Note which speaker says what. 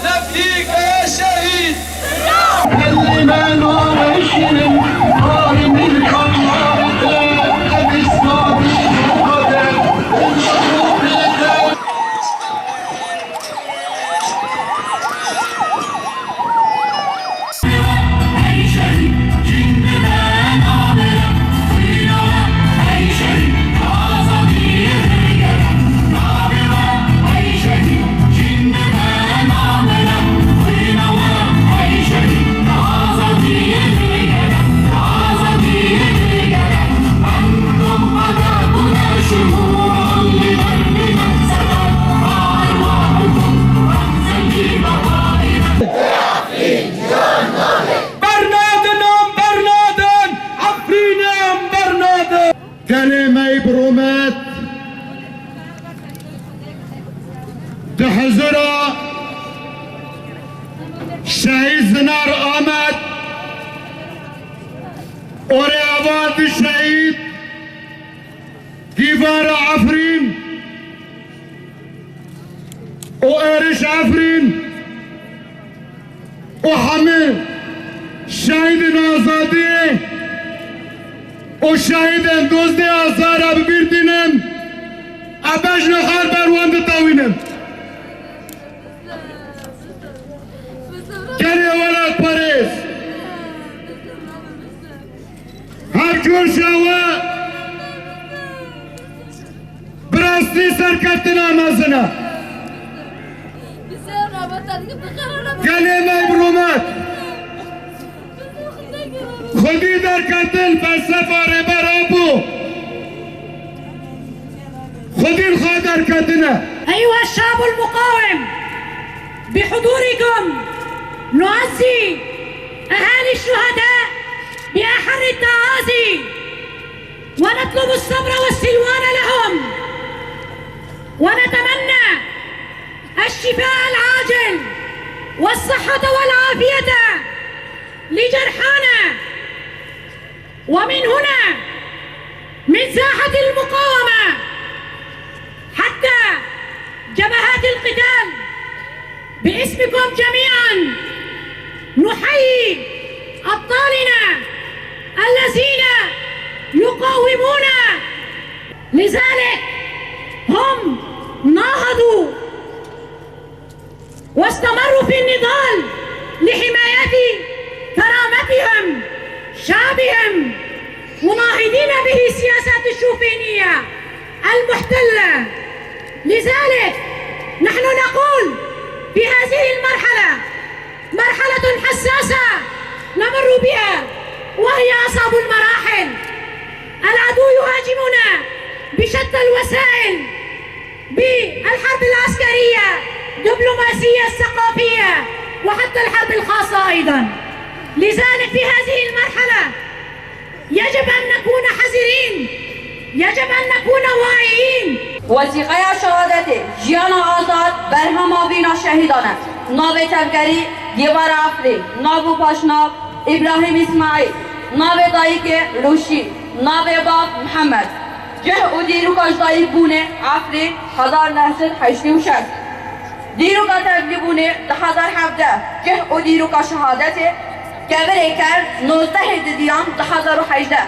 Speaker 1: نفديك يا شهيد.
Speaker 2: كلمة برومات تحزرها شهيد زنار آمد ورياضات الشهيد كبار عفرين وإرش عفرين وحمل شهيد نازادي وشهيدن دوزدي آزارا ببیردینم ابش نخار بروان دتاوینم گلی ولاد پاریس هر جور شوا براستی سرکتنا مازنا گلی مبرومت خودی در قتل فلسفه ربرابو خودی الخواه در قتلنا.
Speaker 3: أيها الشعب المقاوم، بحضوركم نعزي أهالي الشهداء بأحر التعازي ونطلب الصبر والسلوان لهم ونتمنى الشفاء العاجل والصحة والعافية لجرحانا. ومن هنا من ساحة المقاومة حتى جبهات القتال باسمكم جميعا نحيي أبطالنا الذين يقاومون. لذلك هم ناهضوا واستمروا في النضال لحماية كرامتهم شعبهم مناهضين به السياسات الشوفينية المحتلة. لذلك نحن نقول في هذه المرحلة مرحلة حساسة نمر بها وهي أصعب المراحل. العدو يهاجمنا بشتى الوسائل، بالحرب العسكرية، دبلوماسية، الثقافية، وحتى الحرب الخاصة أيضا. لذلك في هذه المرحلة يجب أن نكون حذرين، يجب أن نكون واعيين.
Speaker 4: وثیقه شهادت جیان آزاد برهم آوینا شهیدانه ناو تفگری دیوار افری ناو پاشناو ابراهیم اسماعیل ناو دایک روشی ناو باب محمد جه او دیروکاش دایی بونه افری 1986 دیروکا تفگی بونه 2017 جه او دیروکا شهادت گبر کرد 19 دیان 2018